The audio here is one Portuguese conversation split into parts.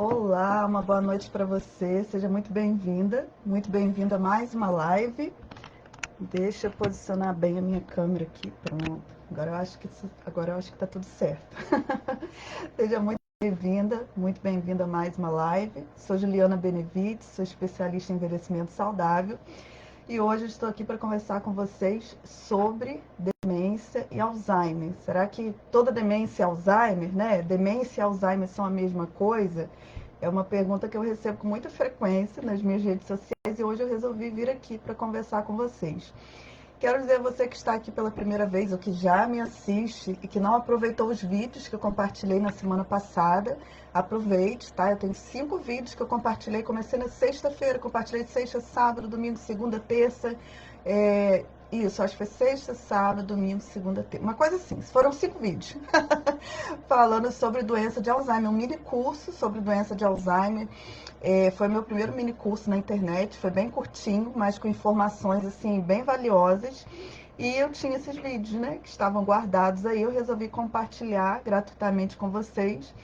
Olá, uma boa noite para você. Seja muito bem-vinda a mais uma live. Deixa eu posicionar bem a minha câmera aqui. Pronto. Agora eu acho que tá tudo certo. Seja muito bem-vinda a mais uma live. Sou Juliana Benevides, sou especialista em envelhecimento saudável. E hoje eu estou aqui para conversar com vocês sobre demência e Alzheimer. Será que toda demência é Alzheimer, né? Demência e Alzheimer são a mesma coisa? É uma pergunta que eu recebo com muita frequência nas minhas redes sociais e hoje eu resolvi vir aqui para conversar com vocês. Quero dizer a você que está aqui pela primeira vez ou que já me assiste e que não aproveitou os vídeos que eu compartilhei na semana passada, aproveite, tá? Eu tenho 5 vídeos que eu compartilhei, comecei na sexta-feira, compartilhei sexta, sábado, domingo, segunda, terça, isso, acho que foi sexta, sábado, domingo, segunda, terça, uma coisa assim, foram 5 vídeos, falando sobre doença de Alzheimer, um mini curso sobre doença de Alzheimer. Foi meu primeiro mini curso na internet, foi bem curtinho, mas com informações assim bem valiosas. E eu tinha esses vídeos, né, que estavam guardados aí, eu resolvi compartilhar gratuitamente com vocês.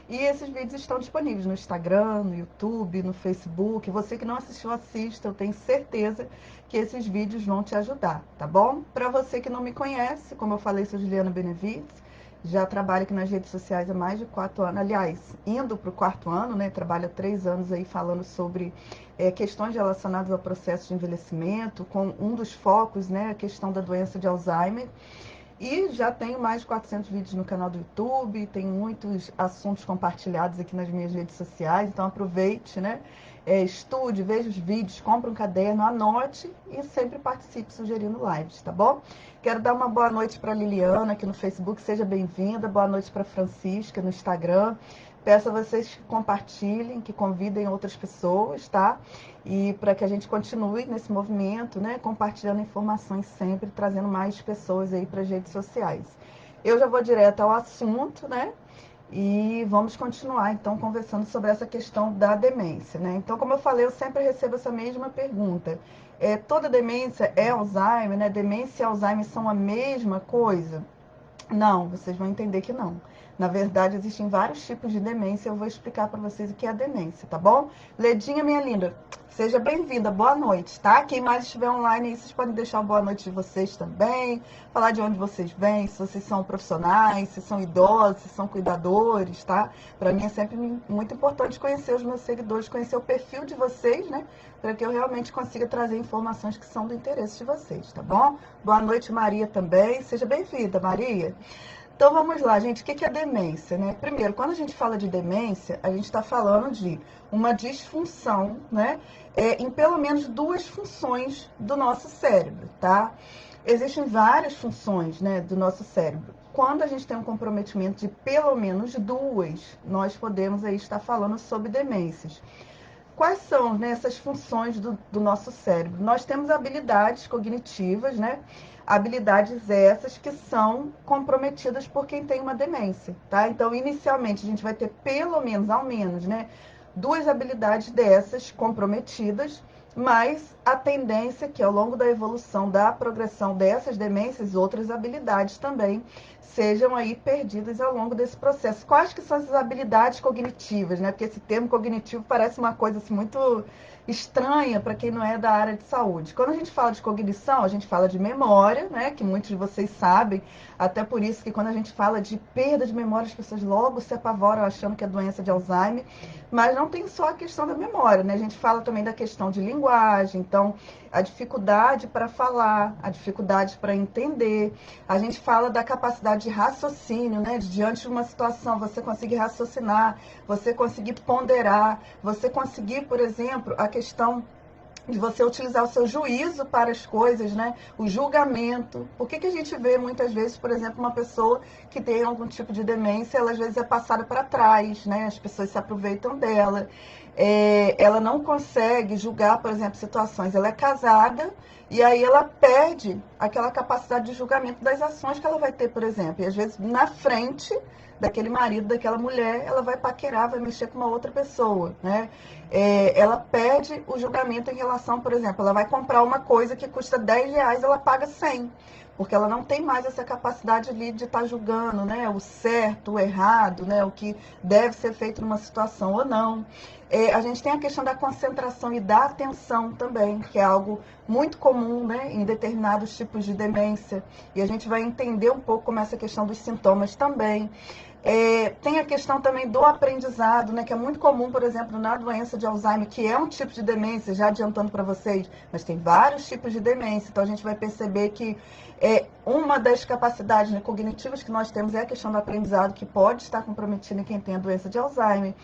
E esses vídeos estão disponíveis no Instagram, no YouTube, no Facebook. Você que não assistiu, assista, eu tenho certeza que esses vídeos vão te ajudar, tá bom? Para você que não me conhece, como eu falei, sou Juliana Benevides. Já trabalho aqui nas redes sociais há mais de 4 anos, aliás, indo para o 4º ano, né? Trabalho há 3 anos aí falando sobre questões relacionadas ao processo de envelhecimento, com um dos focos, né? A questão da doença de Alzheimer. E já tenho mais de 400 vídeos no canal do YouTube, tenho muitos assuntos compartilhados aqui nas minhas redes sociais, então aproveite, né? Estude, veja os vídeos, compre um caderno, anote e sempre participe sugerindo lives, tá bom? Quero dar uma boa noite para Liliana aqui no Facebook, seja bem-vinda. Boa noite para Francisca no Instagram. Peço a vocês que compartilhem, que convidem outras pessoas, tá? E para que a gente continue nesse movimento, né? Compartilhando informações sempre, trazendo mais pessoas aí para as redes sociais. Eu já vou direto ao assunto, né? E vamos continuar, então, conversando sobre essa questão da demência, né? Então, como eu falei, eu sempre recebo essa mesma pergunta. Toda demência é Alzheimer, né? Demência e Alzheimer são a mesma coisa? Não, vocês vão entender que não. Na verdade, existem vários tipos de demência. Eu vou explicar para vocês o que é a demência, tá bom? Ledinha, minha linda, seja bem-vinda. Boa noite, tá? Quem mais estiver online aí, vocês podem deixar uma boa noite de vocês também. Falar de onde vocês vêm, se vocês são profissionais, se são idosos, se são cuidadores, tá? Para mim é sempre muito importante conhecer os meus seguidores, conhecer o perfil de vocês, né? Para que eu realmente consiga trazer informações que são do interesse de vocês, tá bom? Boa noite, Maria, também. Seja bem-vinda, Maria. Então vamos lá, gente, o que é demência, né? Primeiro, quando a gente fala de demência, a gente está falando de uma disfunção, né? Em pelo menos 2 funções do nosso cérebro, tá? Existem várias funções, né, do nosso cérebro. Quando a gente tem um comprometimento de pelo menos 2, nós podemos aí estar falando sobre demências. Quais são, né, essas funções do nosso cérebro? Nós temos habilidades cognitivas, né? Habilidades essas que são comprometidas por quem tem uma demência, tá? Então, inicialmente, a gente vai ter pelo menos, ao menos, né, 2 habilidades dessas comprometidas, mas a tendência é que ao longo da evolução, da progressão dessas demências, outras habilidades também sejam aí perdidas ao longo desse processo. Quais que são essas habilidades cognitivas, né? Porque esse termo cognitivo parece uma coisa assim, muito estranha para quem não é da área de saúde. Quando a gente fala de cognição, a gente fala de memória, né? Que muitos de vocês sabem, até por isso que quando a gente fala de perda de memória, as pessoas logo se apavoram achando que é doença de Alzheimer, mas não tem só a questão da memória, né? A gente fala também da questão de linguagem, então a dificuldade para falar, a dificuldade para entender. A gente fala da capacidade de raciocínio, né? Diante de uma situação, você conseguir raciocinar, você conseguir ponderar, você conseguir, por exemplo, a questão de você utilizar o seu juízo para as coisas, né? O julgamento. Por que a gente vê muitas vezes, por exemplo, uma pessoa que tem algum tipo de demência, ela às vezes é passada para trás, né? As pessoas se aproveitam dela. Ela não consegue julgar, por exemplo, situações. Ela é casada e aí ela perde aquela capacidade de julgamento das ações que ela vai ter, por exemplo. E às vezes na frente daquele marido, daquela mulher, ela vai paquerar, vai mexer com uma outra pessoa, né? Ela perde o julgamento em relação, por exemplo, ela vai comprar uma coisa que custa R$10, ela paga 100. porque ela não tem mais essa capacidade ali de estar julgando, né, o certo, o errado, né, o que deve ser feito numa situação ou não. A gente tem a questão da concentração e da atenção também, que é algo muito comum, né, em determinados tipos de demência, e a gente vai entender um pouco como essa questão dos sintomas também. Tem a questão também do aprendizado, né, que é muito comum, por exemplo, na doença de Alzheimer, que é um tipo de demência, já adiantando para vocês, mas tem vários tipos de demência, então a gente vai perceber que uma das capacidades, né, cognitivas que nós temos é a questão do aprendizado, que pode estar comprometida em quem tem a doença de Alzheimer.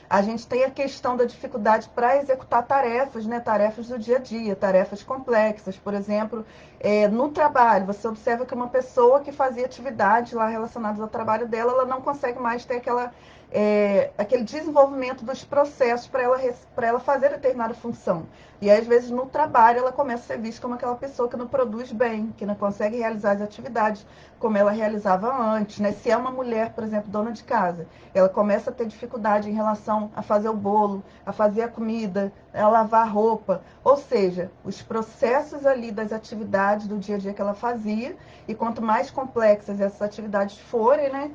A gente tem a questão da dificuldade para executar tarefas, né, tarefas do dia a dia, tarefas complexas. Por exemplo, no trabalho, você observa que uma pessoa que fazia atividades lá relacionadas ao trabalho dela, ela não consegue mais ter aquele desenvolvimento dos processos para ela fazer determinada função. E às vezes no trabalho ela começa a ser vista como aquela pessoa que não produz bem, que não consegue realizar as atividades como ela realizava antes, né? Se é uma mulher, por exemplo, dona de casa, ela começa a ter dificuldade em relação a fazer o bolo, a fazer a comida, a lavar a roupa. Ou seja, os processos ali das atividades do dia a dia que ela fazia, e quanto mais complexas essas atividades forem, né,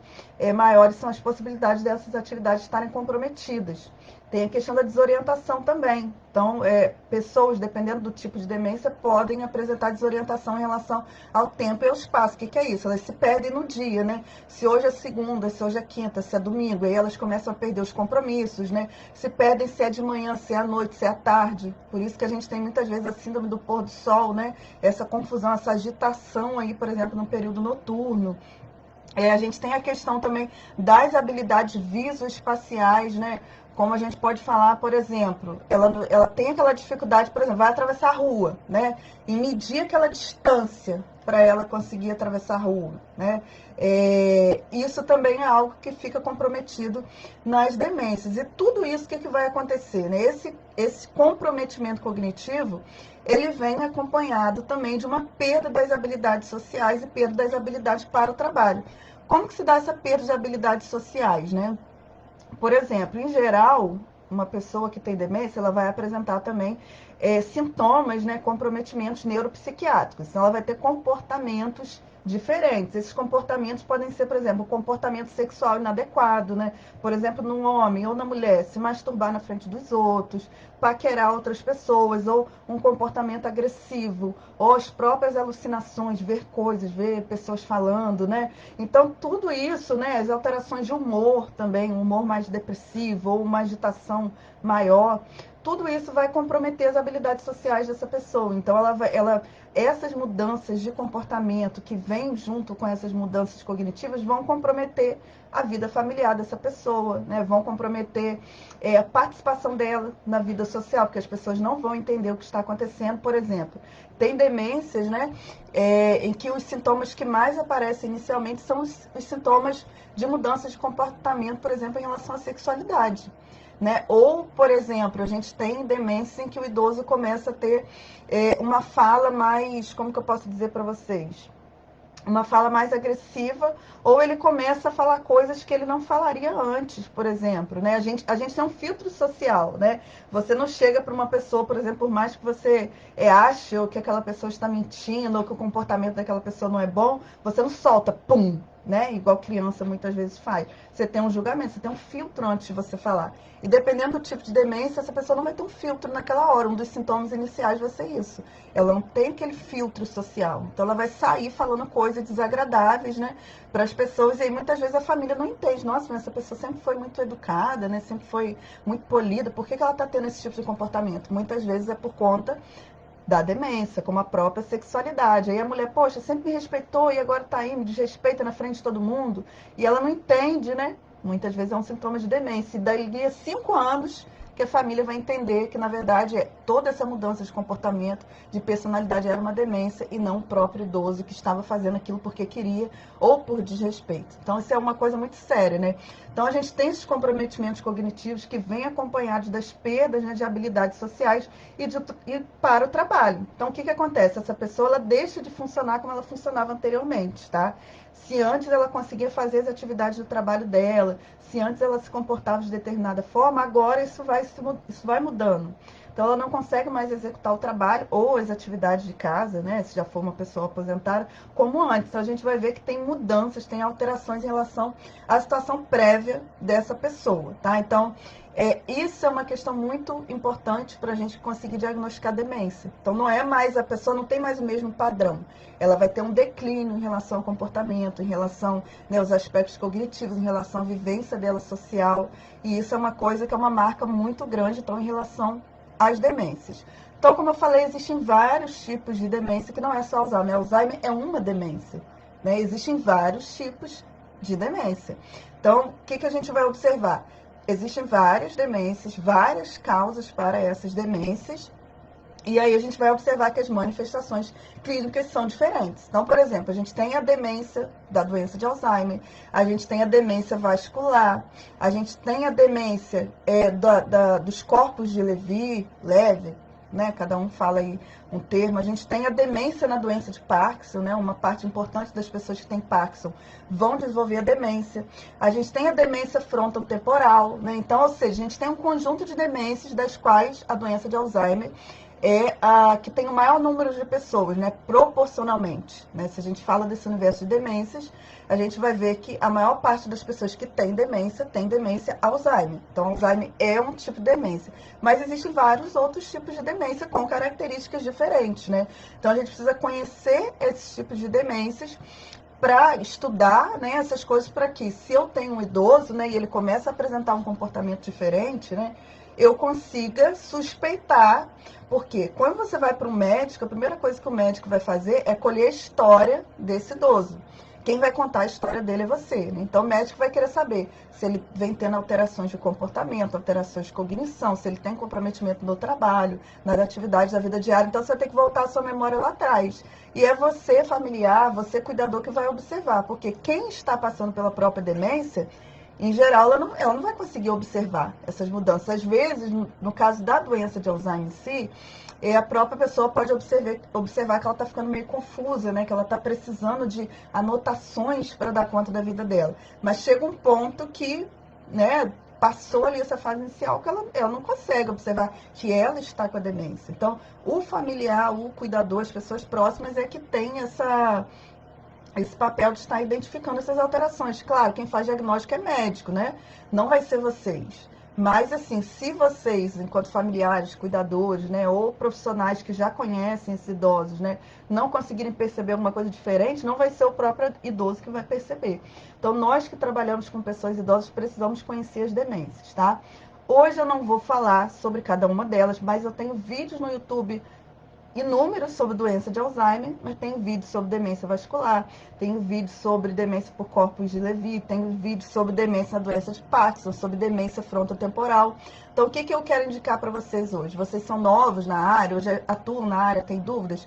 maiores são as possibilidades dessas atividades estarem comprometidas. Tem a questão da desorientação também. Então, pessoas, dependendo do tipo de demência, podem apresentar desorientação em relação ao tempo e ao espaço. O que é isso? Elas se perdem no dia, né? Se hoje é segunda, se hoje é quinta, se é domingo, aí elas começam a perder os compromissos, né? Se perdem se é de manhã, se é à noite, se é à tarde. Por isso que a gente tem muitas vezes a síndrome do pôr do sol, né? Essa confusão, essa agitação aí, por exemplo, no período noturno. A gente tem a questão também das habilidades visoespaciais, né? Como a gente pode falar, por exemplo, ela tem aquela dificuldade, por exemplo, vai atravessar a rua, né? E medir aquela distância para ela conseguir atravessar a rua, né? Isso também é algo que fica comprometido nas demências. E tudo isso, o que vai acontecer, né? Esse comprometimento cognitivo, ele vem acompanhado também de uma perda das habilidades sociais e perda das habilidades para o trabalho. Como que se dá essa perda de habilidades sociais, né? Por exemplo, em geral, uma pessoa que tem demência, ela vai apresentar também sintomas, né, comprometimentos neuropsiquiátricos. Então, ela vai ter comportamentos diferentes. Esses comportamentos podem ser, por exemplo, um comportamento sexual inadequado, né? Por exemplo, num homem ou na mulher, se masturbar na frente dos outros, paquerar outras pessoas, ou um comportamento agressivo, ou as próprias alucinações, ver coisas, ver pessoas falando, né? Então, tudo isso, né, as alterações de humor também, um humor mais depressivo ou uma agitação maior, tudo isso vai comprometer as habilidades sociais dessa pessoa. Então, essas mudanças de comportamento que vêm junto com essas mudanças cognitivas vão comprometer a vida familiar dessa pessoa, né? Vão comprometer a participação dela na vida social, porque as pessoas não vão entender o que está acontecendo. Por exemplo, tem demências, né, em que os sintomas que mais aparecem inicialmente são os sintomas de mudança de comportamento, por exemplo, em relação à sexualidade. Né? Ou, por exemplo, a gente tem demência em que o idoso começa a ter uma fala mais, como que eu posso dizer para vocês? Uma fala mais agressiva, ou ele começa a falar coisas que ele não falaria antes, por exemplo, né? A gente tem um filtro social, né? Você não chega para uma pessoa, por exemplo, por mais que você ache ou que aquela pessoa está mentindo, ou que o comportamento daquela pessoa não é bom, você não solta, pum, né? Igual criança muitas vezes faz. Você tem um julgamento, você tem um filtro antes de você falar. E dependendo do tipo de demência, essa pessoa não vai ter um filtro naquela hora. Um dos sintomas iniciais vai ser isso. Ela não tem aquele filtro social. Então ela vai sair falando coisas desagradáveis, né, para as pessoas. E aí muitas vezes a família não entende. Nossa, mas essa pessoa sempre foi muito educada, né? Sempre foi muito polida. Por que ela está tendo esse tipo de comportamento? Muitas vezes é por conta da demência, como a própria sexualidade. Aí a mulher, poxa, sempre me respeitou e agora está aí, me desrespeita na frente de todo mundo. E ela não entende, né? Muitas vezes é um sintoma de demência. E daí a 5 anos que a família vai entender que, na verdade, toda essa mudança de comportamento, de personalidade, era uma demência e não o próprio idoso que estava fazendo aquilo porque queria ou por desrespeito. Então, isso é uma coisa muito séria, né? Então, a gente tem esses comprometimentos cognitivos que vêm acompanhados das perdas, né, de habilidades sociais e para o trabalho. Então, o que acontece? Essa pessoa ela deixa de funcionar como ela funcionava anteriormente, tá? Se antes ela conseguia fazer as atividades do trabalho dela, se antes ela se comportava de determinada forma, agora isso vai mudando. Então ela não consegue mais executar o trabalho ou as atividades de casa, né, se já for uma pessoa aposentada, como antes. Então a gente vai ver que tem mudanças, tem alterações em relação à situação prévia dessa pessoa, tá? Então isso é uma questão muito importante para a gente conseguir diagnosticar demência. Então não é mais, a pessoa não tem mais o mesmo padrão. Ela vai ter um declínio em relação ao comportamento, em relação, né, aos aspectos cognitivos, em relação à vivência dela social. E isso é uma coisa que é uma marca muito grande, então, em relação às demências. Então, como eu falei, existem vários tipos de demência, que não é só Alzheimer. Alzheimer é uma demência, né? Existem vários tipos de demência. Então, o que a gente vai observar? Existem várias demências, várias causas para essas demências, e aí a gente vai observar que as manifestações clínicas são diferentes. Então, por exemplo, a gente tem a demência da doença de Alzheimer, a gente tem a demência vascular, a gente tem a demência dos corpos de Levy, né? Cada um fala aí um termo. A gente tem a demência na doença de Parkinson, né? Uma parte importante das pessoas que têm Parkinson vão desenvolver a demência. A gente tem a demência frontotemporal, né? Então, ou seja, a gente tem um conjunto de demências das quais a doença de Alzheimer é a que tem o maior número de pessoas, né, proporcionalmente. Né? Se a gente fala desse universo de demências, a gente vai ver que a maior parte das pessoas que tem demência Alzheimer. Então, Alzheimer é um tipo de demência. Mas existem vários outros tipos de demência com características diferentes, né? Então, a gente precisa conhecer esses tipos de demências para estudar, né, essas coisas, para que, se eu tenho um idoso, né, e ele começa a apresentar um comportamento diferente, né, eu consiga suspeitar, porque quando você vai para um médico, a primeira coisa que o médico vai fazer é colher a história desse idoso. Quem vai contar a história dele é você, né? Então o médico vai querer saber se ele vem tendo alterações de comportamento, alterações de cognição, se ele tem comprometimento no trabalho, nas atividades da vida diária. Então você vai ter que voltar a sua memória lá atrás. E é você, familiar, você, cuidador, que vai observar, porque quem está passando pela própria demência, em geral, ela não vai conseguir observar essas mudanças. Às vezes, no caso da doença de Alzheimer em si, a própria pessoa pode observar que ela está ficando meio confusa, né? Que ela está precisando de anotações para dar conta da vida dela. Mas chega um ponto que, né, passou ali essa fase inicial que ela não consegue observar que ela está com a demência. Então, o familiar, o cuidador, as pessoas próximas é que tem esse papel de estar identificando essas alterações. Claro, quem faz diagnóstico é médico, né? Não vai ser vocês. Mas, assim, se vocês, enquanto familiares, cuidadores, né, ou profissionais que já conhecem esses idosos, né, não conseguirem perceber alguma coisa diferente, não vai ser o próprio idoso que vai perceber. Então, nós que trabalhamos com pessoas idosas precisamos conhecer as demências, tá? Hoje eu não vou falar sobre cada uma delas, mas eu tenho vídeos no YouTube inúmeros sobre doença de Alzheimer, mas tem vídeo sobre demência vascular, tem vídeo sobre demência por corpos de Levy, tem vídeo sobre demência na doença de Parkinson, sobre demência frontotemporal. Então, o que eu quero indicar para vocês hoje? Vocês são novos na área, hoje atuam na área, têm dúvidas?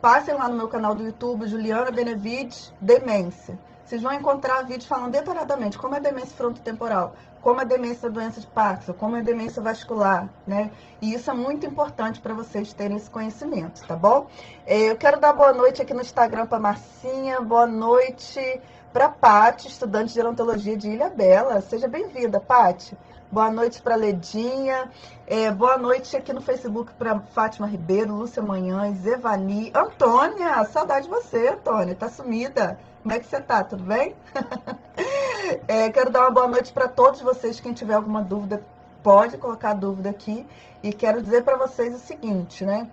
Passem lá no meu canal do YouTube, Juliana Benevides, Demência. Vocês vão encontrar vídeos falando detalhadamente como é demência frontotemporal, como é demência da doença de Parkinson, como é demência vascular, né? E isso é muito importante para vocês terem esse conhecimento, tá bom? Eu quero dar boa noite aqui no Instagram para Marcinha, boa noite para Pati, estudante de gerontologia de Ilhabela. Seja bem-vinda, Pati. Boa noite para Ledinha. Boa noite aqui no Facebook para Fátima Ribeiro, Lúcia Manhães, Evani, Antônia. Saudade de você, Antônia. Tá sumida. Como é que você tá? Tudo bem? Quero dar uma boa noite para todos vocês. Quem tiver alguma dúvida, pode colocar a dúvida aqui. E quero dizer para vocês o seguinte, né?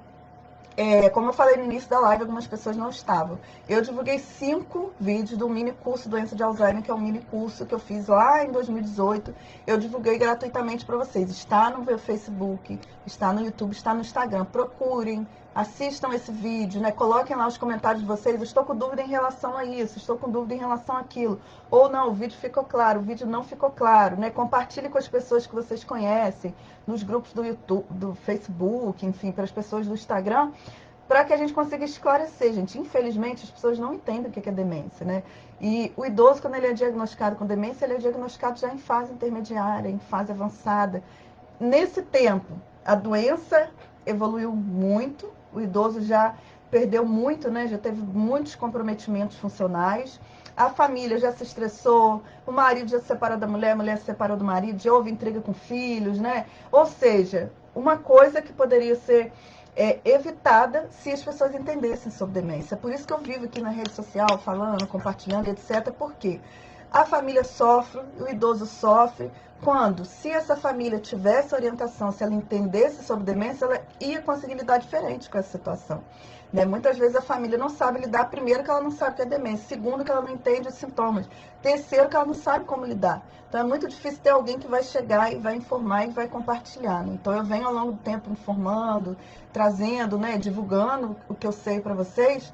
Como eu falei no início da live, algumas pessoas não estavam. Eu divulguei 5 vídeos do mini curso Doença de Alzheimer, que é um mini curso que eu fiz lá em 2018. Eu divulguei gratuitamente para vocês. Está no meu Facebook, está no YouTube, está no Instagram. Procurem, assistam esse vídeo, né? Coloquem lá os comentários de vocês. Eu estou com dúvida em relação a isso, estou com dúvida em relação àquilo. Ou não, o vídeo ficou claro, o vídeo não ficou claro, né? Compartilhe com as pessoas que vocês conhecem, nos grupos do YouTube, do Facebook, enfim, para as pessoas do Instagram, para que a gente consiga esclarecer, gente. Infelizmente, as pessoas não entendem o que é demência, né? E o idoso, quando ele é diagnosticado com demência, ele é diagnosticado já em fase intermediária, em fase avançada. Nesse tempo, a doença evoluiu muito, o idoso já perdeu muito, né? Já teve muitos comprometimentos funcionais. A família já se estressou, o marido já se separou da mulher, a mulher se separou do marido, já houve intriga com filhos, né? Ou seja, uma coisa que poderia ser evitada se as pessoas entendessem sobre demência. Por isso que eu vivo aqui na rede social, falando, compartilhando, etc. Porque a família sofre, o idoso sofre, quando, se essa família tivesse orientação, se ela entendesse sobre demência, ela ia conseguir lidar diferente com essa situação. Né? Muitas vezes a família não sabe lidar, primeiro que ela não sabe o que é demência, segundo que ela não entende os sintomas, terceiro que ela não sabe como lidar. Então é muito difícil ter alguém que vai chegar e vai informar e vai compartilhar. Né? Então eu venho ao longo do tempo informando, trazendo, né, divulgando o que eu sei para vocês,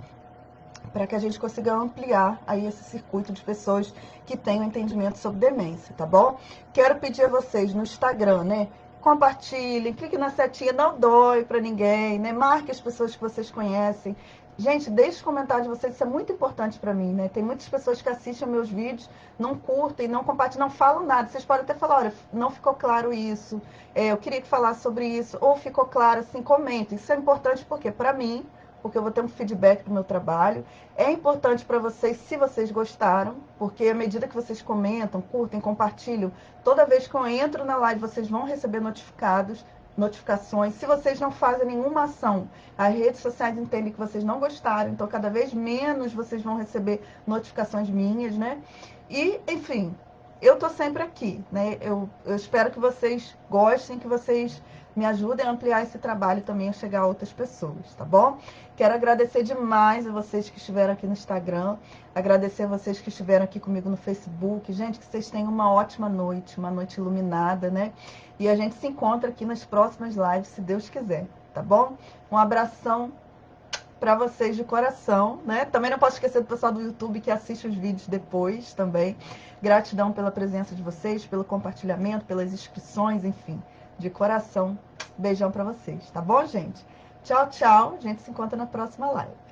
para que a gente consiga ampliar aí esse circuito de pessoas que têm um entendimento sobre demência, tá bom? Quero pedir a vocês no Instagram, né? Compartilhem, clique na setinha, não dói para ninguém, né? Marque as pessoas que vocês conhecem. Gente, deixe os comentários de vocês, isso é muito importante para mim, né? Tem muitas pessoas que assistem meus vídeos, não curtem, não compartilham, não falam nada. Vocês podem até falar, olha, não ficou claro isso, eu queria que falasse sobre isso, ou ficou claro, assim, comentem. Isso é importante porque, para mim, porque eu vou ter um feedback do meu trabalho. É importante para vocês, se vocês gostaram, porque à medida que vocês comentam, curtem, compartilham, toda vez que eu entro na live, vocês vão receber notificações. Se vocês não fazem nenhuma ação, as redes sociais entendem que vocês não gostaram, então cada vez menos vocês vão receber notificações minhas, né? E, enfim, eu tô sempre aqui, né? Eu espero que vocês gostem, que vocês me ajudem a ampliar esse trabalho também a chegar a outras pessoas, tá bom? Quero agradecer demais a vocês que estiveram aqui no Instagram, agradecer a vocês que estiveram aqui comigo no Facebook. Gente, que vocês tenham uma ótima noite, uma noite iluminada, né? E a gente se encontra aqui nas próximas lives, se Deus quiser, tá bom? Um abração para vocês de coração, né? Também não posso esquecer do pessoal do YouTube que assiste os vídeos depois também. Gratidão pela presença de vocês, pelo compartilhamento, pelas inscrições, enfim, de coração. Beijão para vocês, tá bom, gente? Tchau, tchau. A gente se encontra na próxima live.